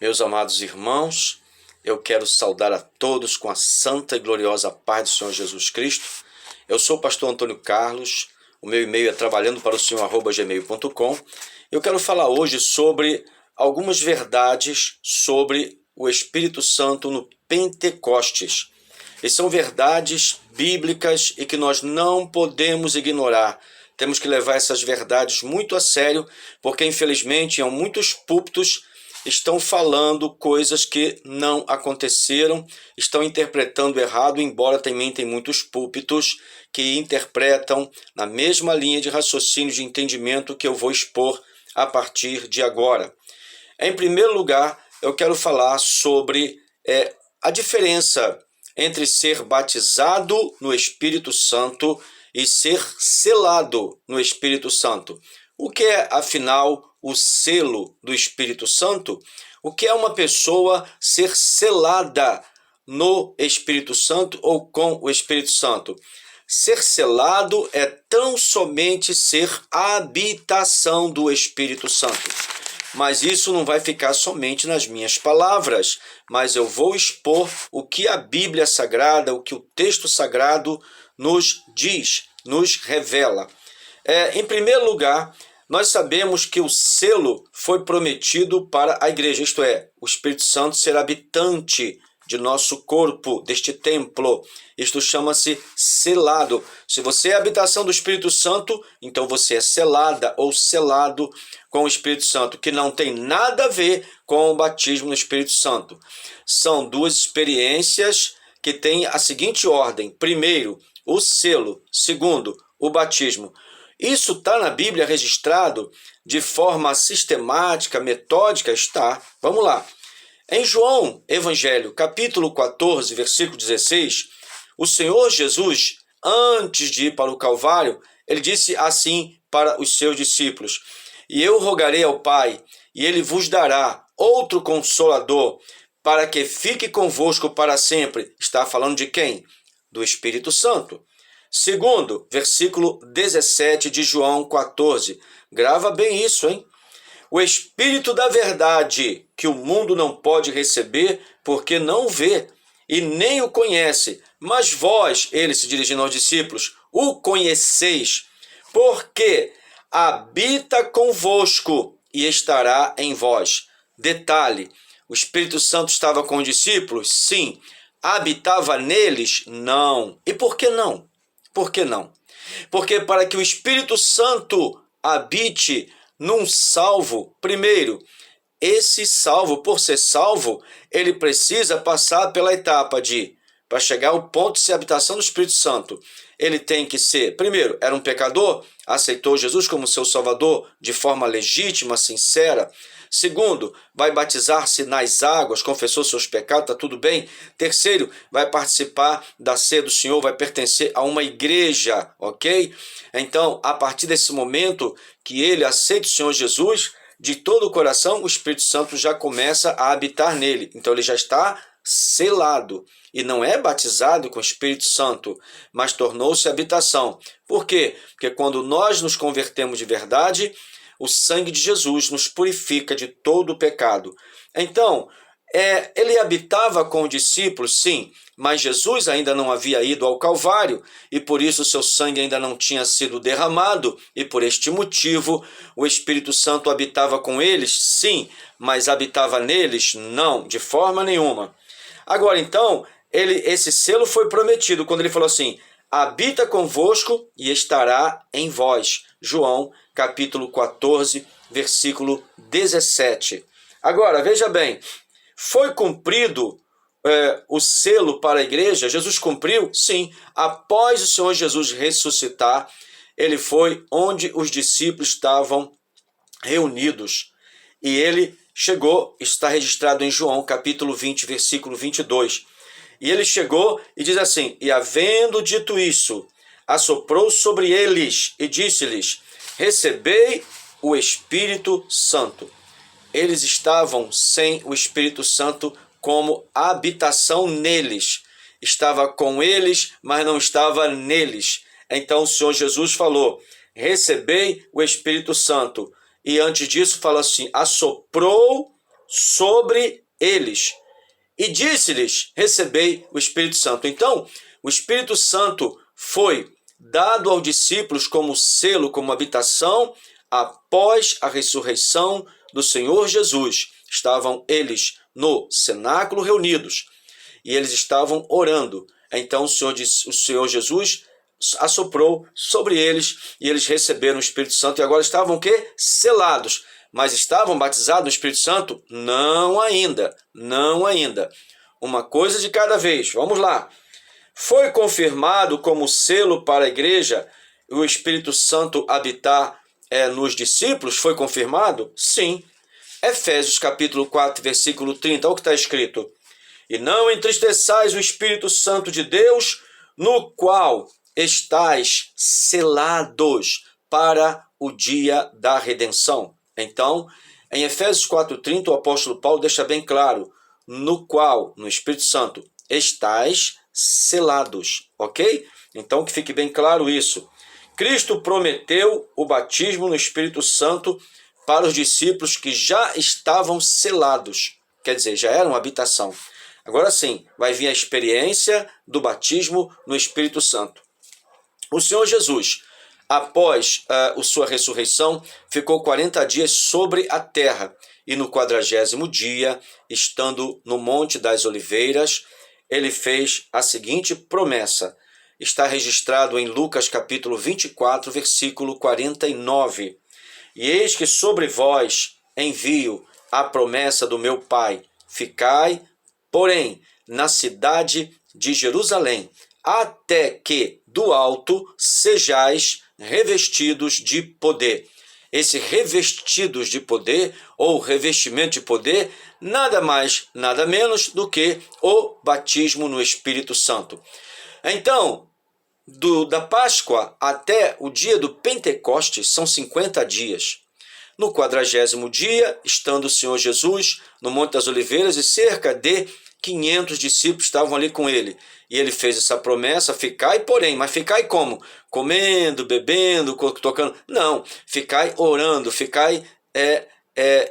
Meus amados irmãos, eu quero saudar a todos com a santa e gloriosa paz do Senhor Jesus Cristo. Eu sou o pastor Antônio Carlos, o meu e-mail é trabalhandoparosenhor@gmail.com. Eu quero falar hoje sobre algumas verdades sobre o Espírito Santo no Pentecostes. E são verdades bíblicas e que nós não podemos ignorar. Temos que levar essas verdades muito a sério, porque infelizmente em muitos púlpitos estão falando coisas que não aconteceram, estão interpretando errado, embora também tem muitos púlpitos que interpretam na mesma linha de raciocínio, de entendimento que eu vou expor a partir de agora. Em primeiro lugar, eu quero falar sobre a diferença entre ser batizado no Espírito Santo e ser selado no Espírito Santo. O que é, afinal, o selo do Espírito Santo? O que é uma pessoa ser selada no Espírito Santo ou com o Espírito Santo? Ser selado é tão somente ser habitação do Espírito Santo. Mas isso não vai ficar somente nas minhas palavras, mas eu vou expor o que a Bíblia Sagrada, o que o texto sagrado nos diz, nos revela. Em primeiro lugar, nós sabemos que o selo foi prometido para a igreja, isto é, o Espírito Santo ser habitante de nosso corpo, deste templo. Isto chama-se selado. Se você é a habitação do Espírito Santo, então você é selada ou selado com o Espírito Santo, que não tem nada a ver com o batismo no Espírito Santo. São duas experiências que têm a seguinte ordem: primeiro, o selo; segundo, o batismo. Isso está na Bíblia registrado de forma sistemática, metódica? Está. Vamos lá. Em João, Evangelho, capítulo 14, versículo 16, o Senhor Jesus, antes de ir para o Calvário, ele disse assim para os seus discípulos: "E eu rogarei ao Pai, e ele vos dará outro Consolador, para que fique convosco para sempre." Está falando de quem? Do Espírito Santo. Segundo, versículo 17 de João 14. Grava bem isso, hein? "O Espírito da verdade, que o mundo não pode receber, porque não vê, e nem o conhece. Mas vós," ele se dirigindo aos discípulos, "o conheceis, porque habita convosco e estará em vós." Detalhe: o Espírito Santo estava com os discípulos? Sim. Habitava neles? Não. E por que não? Por que não? Porque para que o Espírito Santo habite num salvo, primeiro, esse salvo, por ser salvo, ele precisa passar pela etapa para chegar ao ponto de ser habitação do Espírito Santo, ele tem que ser, primeiro, era um pecador, aceitou Jesus como seu Salvador de forma legítima, sincera. Segundo, vai batizar-se nas águas, confessou seus pecados, está tudo bem. Terceiro, vai participar da ceia do Senhor, vai pertencer a uma igreja, ok? Então, a partir desse momento que ele aceita o Senhor Jesus, de todo o coração, o Espírito Santo já começa a habitar nele. Então, ele já está selado e não é batizado com o Espírito Santo, mas tornou-se habitação. Por quê? Porque quando nós nos convertemos de verdade, o sangue de Jesus nos purifica de todo o pecado. Então, ele habitava com os discípulos, sim, mas Jesus ainda não havia ido ao Calvário e por isso o seu sangue ainda não tinha sido derramado, e por este motivo o Espírito Santo habitava com eles, sim, mas habitava neles? Não, de forma nenhuma. Agora, então, esse selo foi prometido quando ele falou assim: "Habita convosco e estará em vós." João, capítulo 14, versículo 17. Agora, veja bem, foi cumprido o selo para a igreja? Jesus cumpriu? Sim. Após o Senhor Jesus ressuscitar, ele foi onde os discípulos estavam reunidos. E ele chegou, está registrado em João, capítulo 20, versículo 22. E ele chegou e diz assim: "E havendo dito isso, assoprou sobre eles e disse-lhes: recebei o Espírito Santo." Eles estavam sem o Espírito Santo como habitação neles. Estava com eles, mas não estava neles. Então o Senhor Jesus falou: recebei o Espírito Santo. E antes disso fala assim: assoprou sobre eles. E disse-lhes, recebei o Espírito Santo. Então, o Espírito Santo foi dado aos discípulos como selo, como habitação, após a ressurreição do Senhor Jesus. Estavam eles no cenáculo reunidos e eles estavam orando. Então o Senhor Jesus assoprou sobre eles e eles receberam o Espírito Santo e agora estavam o quê? Selados. Mas estavam batizados no Espírito Santo? Não ainda, não ainda. Uma coisa de cada vez. Vamos lá. Foi confirmado como selo para a igreja o Espírito Santo habitar nos discípulos? Foi confirmado? Sim. Efésios capítulo 4, versículo 30, olha o que está escrito. E não entristeçais o Espírito Santo de Deus, no qual estais selados para o dia da redenção. Então, em Efésios 4,30, o apóstolo Paulo deixa bem claro, no qual, no Espírito Santo, estais selados, ok? Então, que fique bem claro isso. Cristo prometeu o batismo no Espírito Santo para os discípulos que já estavam selados, quer dizer, já eram habitação. Agora sim, vai vir a experiência do batismo no Espírito Santo. O Senhor Jesus, após a sua ressurreição, ficou 40 dias sobre a terra e no 40º dia, estando no Monte das Oliveiras, ele fez a seguinte promessa. Está registrado em Lucas capítulo 24, versículo 49. E eis que sobre vós envio a promessa do meu Pai. Ficai, porém, na cidade de Jerusalém, até que do alto sejais revestidos de poder. Esse revestidos de poder, ou revestimento de poder, nada mais, nada menos do que o batismo no Espírito Santo. Então, da Páscoa até o dia do Pentecostes são 50 dias. No 40º dia, estando o Senhor Jesus no Monte das Oliveiras e cerca de 500 discípulos estavam ali com ele. E ele fez essa promessa, ficai, porém, mas ficai como? Comendo, bebendo, tocando? Não, ficai orando, ficai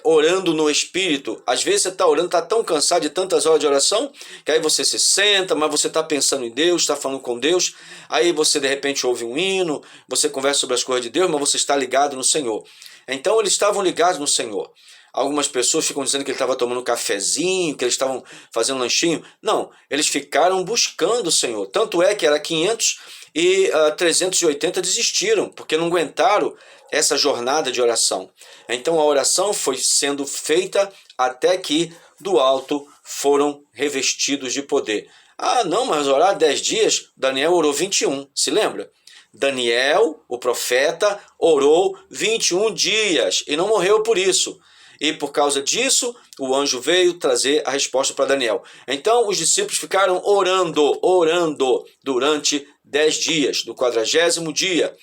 orando no Espírito. Às vezes você está orando, está tão cansado de tantas horas de oração, que aí você se senta, mas você está pensando em Deus, está falando com Deus, aí você de repente ouve um hino, você conversa sobre as coisas de Deus, mas você está ligado no Senhor. Então eles estavam ligados no Senhor. Algumas pessoas ficam dizendo que ele estava tomando um cafezinho, que eles estavam fazendo um lanchinho. Não, eles ficaram buscando o Senhor. Tanto é que era 500 e 380 desistiram, porque não aguentaram essa jornada de oração. Então a oração foi sendo feita até que do alto foram revestidos de poder. Ah, não, mas orar 10 dias, Daniel orou 21, se lembra? Daniel, o profeta, orou 21 dias e não morreu por isso. E por causa disso, o anjo veio trazer a resposta para Daniel. Então, os discípulos ficaram orando durante 10 dias, do 40º dia,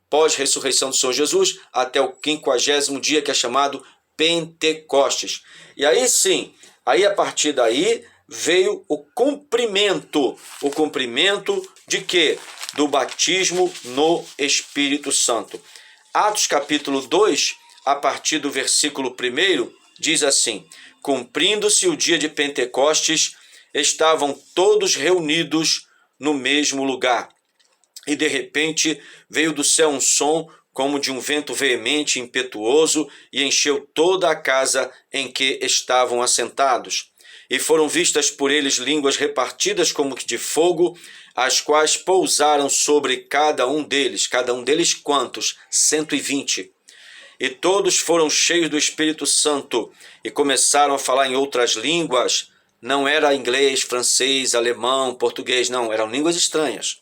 pós-ressurreição do Senhor Jesus, até o 50º dia, que é chamado Pentecostes. E aí sim, aí a partir daí veio o cumprimento. O cumprimento de quê? Do batismo no Espírito Santo. Atos capítulo 2, a partir do versículo 1, diz assim: cumprindo-se o dia de Pentecostes, estavam todos reunidos no mesmo lugar. E de repente veio do céu um som como de um vento veemente e impetuoso e encheu toda a casa em que estavam assentados. E foram vistas por eles línguas repartidas como que de fogo, as quais pousaram sobre cada um deles. Cada um deles quantos? 120. E todos foram cheios do Espírito Santo e começaram a falar em outras línguas. Não era inglês, francês, alemão, português, não, eram línguas estranhas.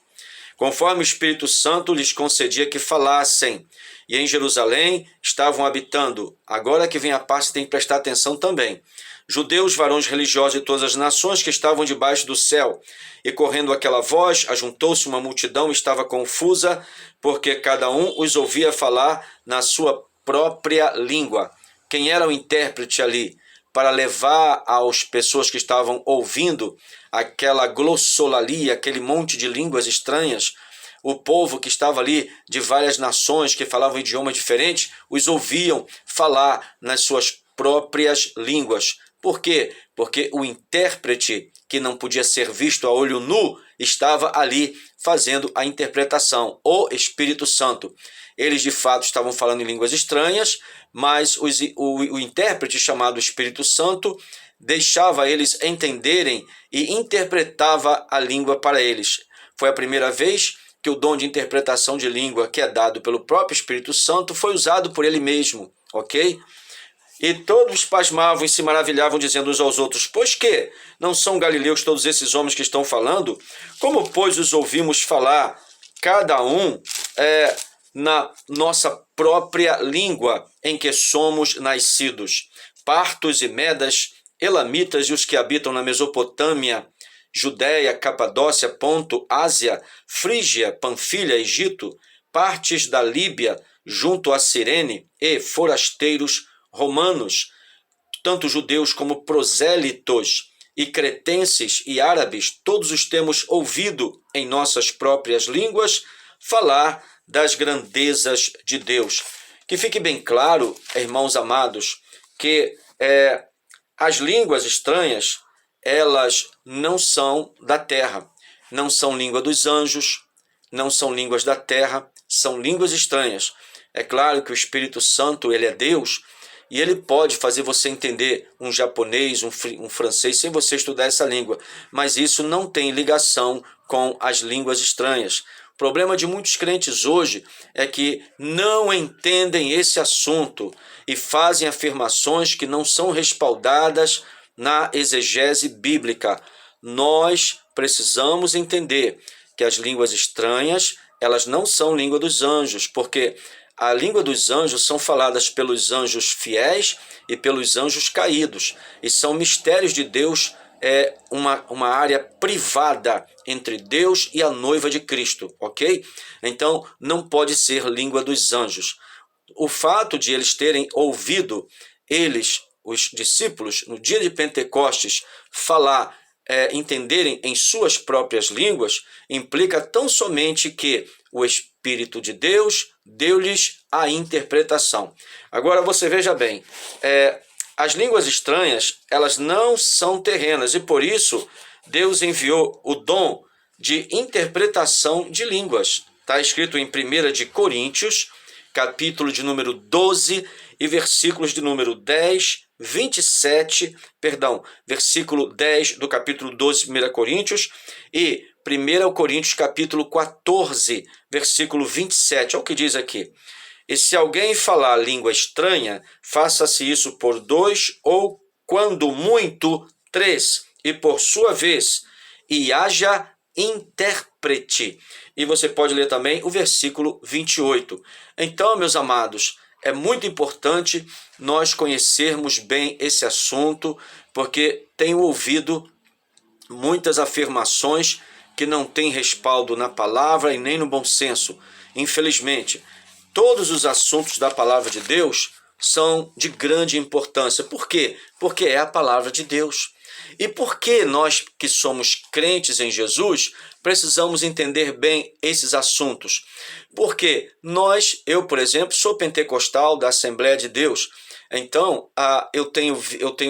Conforme o Espírito Santo lhes concedia que falassem. E em Jerusalém estavam habitando. Agora que vem a parte, tem que prestar atenção também. Judeus, varões religiosos de todas as nações que estavam debaixo do céu. E correndo aquela voz, ajuntou-se uma multidão, estava confusa, porque cada um os ouvia falar na sua própria língua. Quem era o intérprete ali para levar às pessoas que estavam ouvindo aquela glossolalia, aquele monte de línguas estranhas, o povo que estava ali de várias nações que falavam idiomas diferentes, os ouviam falar nas suas próprias línguas. Por quê? Porque o intérprete, que não podia ser visto a olho nu, estava ali fazendo a interpretação, o Espírito Santo. Eles de fato estavam falando em línguas estranhas, mas o intérprete, chamado Espírito Santo, deixava eles entenderem e interpretava a língua para eles. Foi a primeira vez que o dom de interpretação de língua, que é dado pelo próprio Espírito Santo, foi usado por ele mesmo, ok? E todos pasmavam e se maravilhavam, dizendo uns aos outros: pois que não são galileus todos esses homens que estão falando? Como, pois, os ouvimos falar, cada um na nossa própria língua em que somos nascidos? Partos e medas, elamitas e os que habitam na Mesopotâmia, Judéia, Capadócia, Ponto, Ásia, Frígia, Panfilha, Egito, partes da Líbia, junto a Cirene, e forasteiros romanos, tanto judeus como prosélitos, e cretenses e árabes, todos os temos ouvido em nossas próprias línguas falar das grandezas de Deus. Que fique bem claro, irmãos amados, que as línguas estranhas, elas não são da terra, não são língua dos anjos, não são línguas da terra, são línguas estranhas. É claro que o Espírito Santo, ele é Deus, e ele pode fazer você entender um japonês, um francês, sem você estudar essa língua, mas isso não tem ligação com as línguas estranhas. O problema de muitos crentes hoje é que não entendem esse assunto e fazem afirmações que não são respaldadas na exegese bíblica. Nós precisamos entender que as línguas estranhas, elas não são língua dos anjos, porque a língua dos anjos são faladas pelos anjos fiéis e pelos anjos caídos, e são mistérios de Deus, uma área privada entre Deus e a noiva de Cristo, ok? Então, não pode ser língua dos anjos. O fato de eles terem ouvido, os discípulos, no dia de Pentecostes, falar, entenderem em suas próprias línguas, implica tão somente que o Espírito de Deus deu-lhes a interpretação. Agora você veja bem, as línguas estranhas, elas não são terrenas, e por isso Deus enviou o dom de interpretação de línguas. Está escrito em 1 de Coríntios, capítulo de número 12 e versículos de número 10, versículo 10 do capítulo 12 de 1 Coríntios e 1 Coríntios capítulo 14, versículo 27. Olha o que diz aqui. E se alguém falar língua estranha, faça-se isso por 2 ou, quando muito, 3, e por sua vez, e haja intérprete. E você pode ler também o versículo 28. Então, meus amados, é muito importante nós conhecermos bem esse assunto, porque tenho ouvido muitas afirmações que não têm respaldo na palavra e nem no bom senso. Infelizmente, todos os assuntos da palavra de Deus são de grande importância. Por quê? Porque é a palavra de Deus. E por que nós que somos crentes em Jesus precisamos entender bem esses assuntos? Porque eu, por exemplo, sou pentecostal da Assembleia de Deus. Então,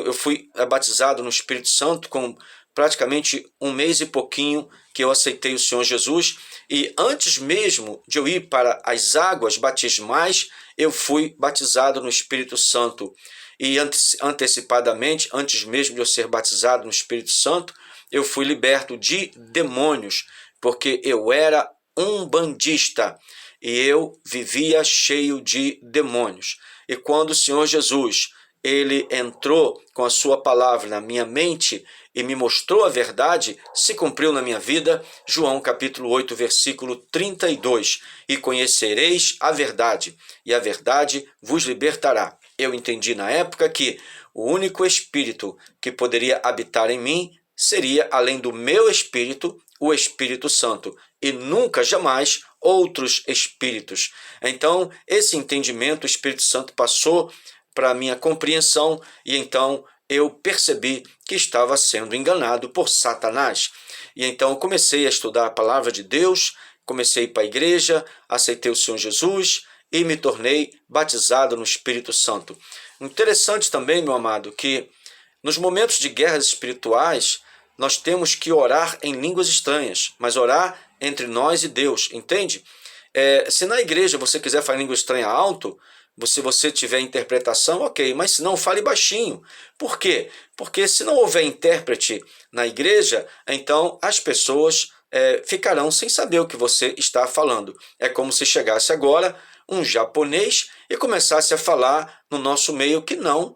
eu fui batizado no Espírito Santo com praticamente 1 mês e pouquinho que eu aceitei o Senhor Jesus, e antes mesmo de eu ir para as águas batismais, eu fui batizado no Espírito Santo. E antecipadamente, antes mesmo de eu ser batizado no Espírito Santo, eu fui liberto de demônios, porque eu era um bandista e eu vivia cheio de demônios. E quando o Senhor Jesus, ele entrou com a sua palavra na minha mente e me mostrou a verdade, se cumpriu na minha vida. João capítulo 8, versículo 32. E conhecereis a verdade, e a verdade vos libertará. Eu entendi na época que o único espírito que poderia habitar em mim seria, além do meu espírito, o Espírito Santo, e nunca, jamais, outros espíritos. Então, esse entendimento, o Espírito Santo passou para a minha compreensão, e então eu percebi que estava sendo enganado por Satanás. E então eu comecei a estudar a palavra de Deus, comecei a ir para a igreja, aceitei o Senhor Jesus e me tornei batizado no Espírito Santo. Interessante também, meu amado, que Nos momentos de guerras espirituais, nós temos que orar em línguas estranhas, mas orar entre nós e Deus, entende? Se na igreja você quiser falar língua estranha alto, se você tiver interpretação, ok, mas se não, fale baixinho. Por quê? Porque se não houver intérprete na igreja, então as pessoas ficarão sem saber o que você está falando. É como se chegasse agora um japonês e começasse a falar no nosso meio que não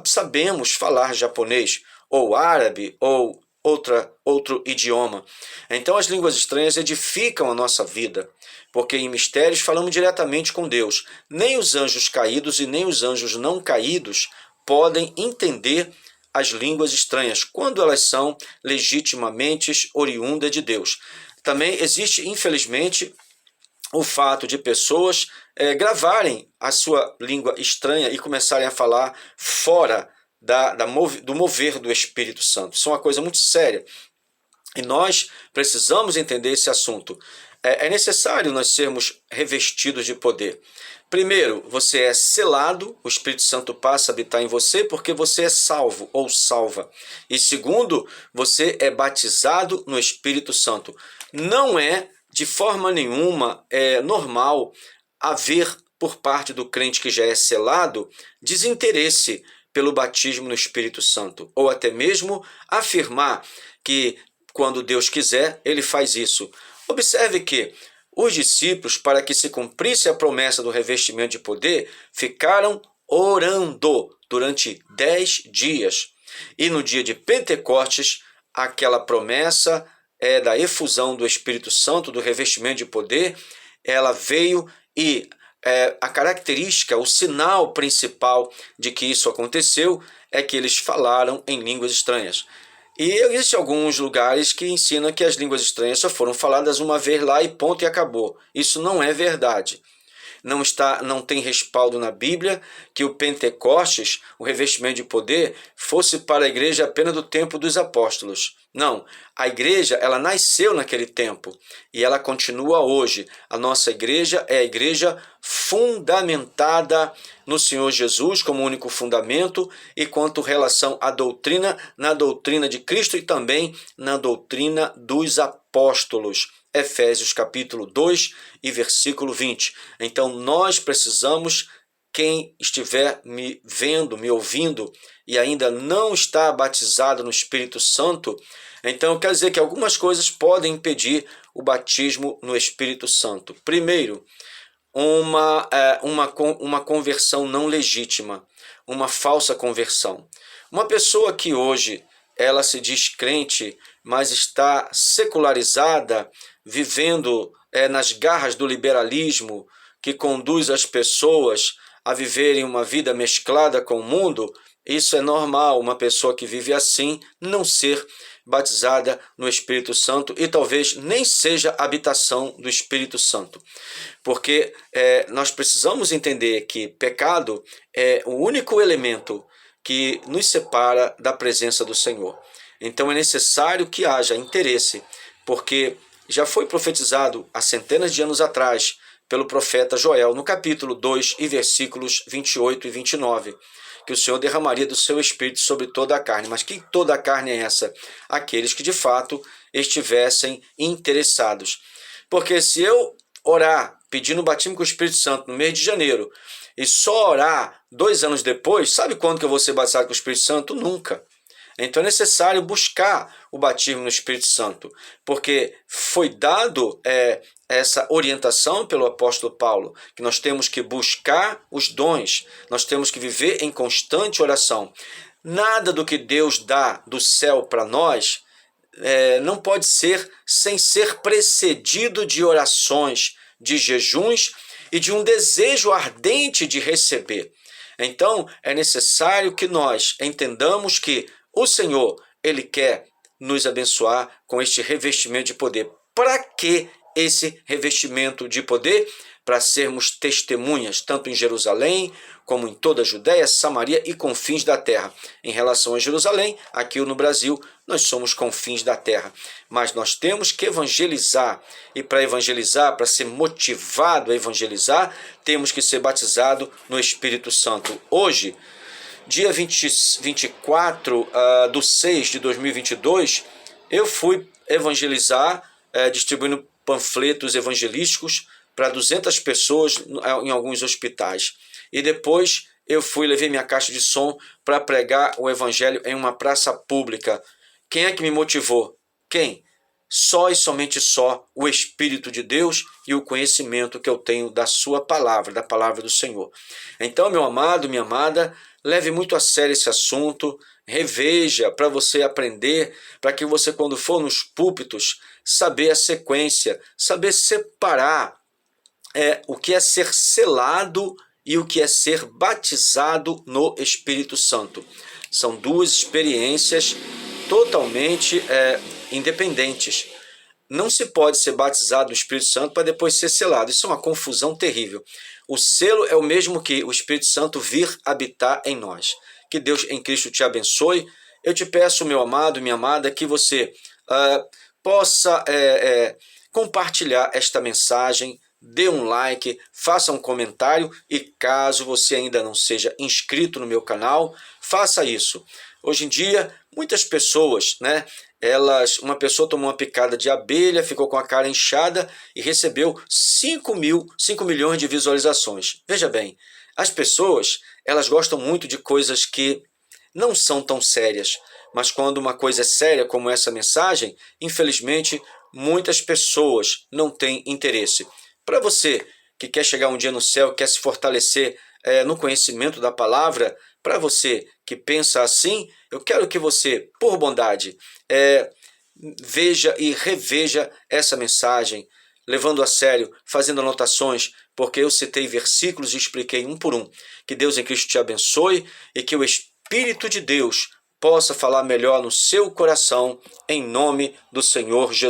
sabemos falar japonês, ou árabe, ou outro idioma. Então as línguas estranhas edificam a nossa vida, porque em mistérios falamos diretamente com Deus. Nem os anjos caídos e nem os anjos não caídos podem entender as línguas estranhas, quando elas são legitimamente oriundas de Deus. Também existe, infelizmente, o fato de pessoas gravarem a sua língua estranha e começarem a falar fora do mover do Espírito Santo. Isso é uma coisa muito séria. E nós precisamos entender esse assunto. É necessário nós sermos revestidos de poder. Primeiro, você é selado, o Espírito Santo passa a habitar em você porque você é salvo ou salva. E segundo, você é batizado no Espírito Santo. Não é de forma nenhuma normal haver por parte do crente que já é selado desinteresse pelo batismo no Espírito Santo, ou até mesmo afirmar que quando Deus quiser, ele faz isso. Observe que os discípulos, para que se cumprisse a promessa do revestimento de poder, ficaram orando durante 10 dias. E no dia de Pentecostes, aquela promessa da efusão do Espírito Santo, do revestimento de poder, ela veio e a característica, o sinal principal de que isso aconteceu é que eles falaram em línguas estranhas. E existem alguns lugares que ensinam que as línguas estranhas só foram faladas uma vez lá e ponto e acabou. Isso não é verdade. Não tem respaldo na Bíblia que o Pentecostes, o revestimento de poder, fosse para a igreja apenas do tempo dos apóstolos. Não, a igreja ela nasceu naquele tempo e ela continua hoje. A nossa igreja é a igreja fundamentada no Senhor Jesus como único fundamento e quanto relação à doutrina, na doutrina de Cristo e também na doutrina dos apóstolos. Efésios capítulo 2 e versículo 20. Então nós precisamos, quem estiver me vendo, me ouvindo e ainda não está batizado no Espírito Santo, então quer dizer que algumas coisas podem impedir o batismo no Espírito Santo. Primeiro, uma conversão não legítima, uma falsa conversão. Uma pessoa que hoje ela se diz crente, mas está secularizada, vivendo nas garras do liberalismo, que conduz as pessoas a viverem uma vida mesclada com o mundo, isso é normal, uma pessoa que vive assim não ser batizada no Espírito Santo e talvez nem seja habitação do Espírito Santo. Porque nós precisamos entender que pecado é o único elemento que nos separa da presença do Senhor. Então é necessário que haja interesse, porque já foi profetizado há centenas de anos atrás pelo profeta Joel, no capítulo 2 e versículos 28 e 29, que o Senhor derramaria do seu Espírito sobre toda a carne. Mas que toda a carne é essa? Aqueles que de fato estivessem interessados. Porque se eu orar pedindo o batismo com o Espírito Santo no mês de janeiro e só orar 2 anos depois, sabe quando que eu vou ser batizado com o Espírito Santo? Nunca. Então é necessário buscar o batismo no Espírito Santo, porque foi dado essa orientação pelo apóstolo Paulo, que nós temos que buscar os dons, nós temos que viver em constante oração. Nada do que Deus dá do céu para nós não pode ser sem ser precedido de orações, de jejuns e de um desejo ardente de receber. Então é necessário que nós entendamos que o Senhor, Ele quer nos abençoar com este revestimento de poder. Para que esse revestimento de poder? Para sermos testemunhas, tanto em Jerusalém, como em toda a Judéia, Samaria e confins da terra. Em relação a Jerusalém, aqui no Brasil, nós somos confins da terra. Mas nós temos que evangelizar. E para evangelizar, para ser motivado a evangelizar, temos que ser batizado no Espírito Santo. Hoje, dia 24 de 6 de 2022, eu fui evangelizar, distribuindo panfletos evangelísticos para 200 pessoas em alguns hospitais. E depois eu levei minha caixa de som para pregar o evangelho em uma praça pública. Quem é que me motivou? Quem? Só e somente só o Espírito de Deus e o conhecimento que eu tenho da sua palavra, da palavra do Senhor. Então, meu amado, minha amada, leve muito a sério esse assunto, reveja para você aprender, para que você, quando for nos púlpitos, saber a sequência, saber separar o que é ser selado e o que é ser batizado no Espírito Santo. São duas experiências totalmente independentes. Não se pode ser batizado no Espírito Santo para depois ser selado. Isso é uma confusão terrível. O selo é o mesmo que o Espírito Santo vir habitar em nós. Que Deus em Cristo te abençoe. Eu te peço, meu amado, minha amada, que você possa compartilhar esta mensagem, dê um like, faça um comentário e caso você ainda não seja inscrito no meu canal, faça isso. Hoje em dia, muitas pessoas, uma pessoa tomou uma picada de abelha, ficou com a cara inchada e recebeu 5 milhões de visualizações. Veja bem, as pessoas, elas gostam muito de coisas que não são tão sérias, mas quando uma coisa é séria como essa mensagem, infelizmente, muitas pessoas não têm interesse. Para você que quer chegar um dia no céu, quer se fortalecer no conhecimento da palavra, para você que pensa assim, eu quero que você, por bondade, veja e reveja essa mensagem, levando a sério, fazendo anotações, porque eu citei versículos e expliquei um por um. Que Deus em Cristo te abençoe e que o Espírito de Deus possa falar melhor no seu coração, em nome do Senhor Jesus.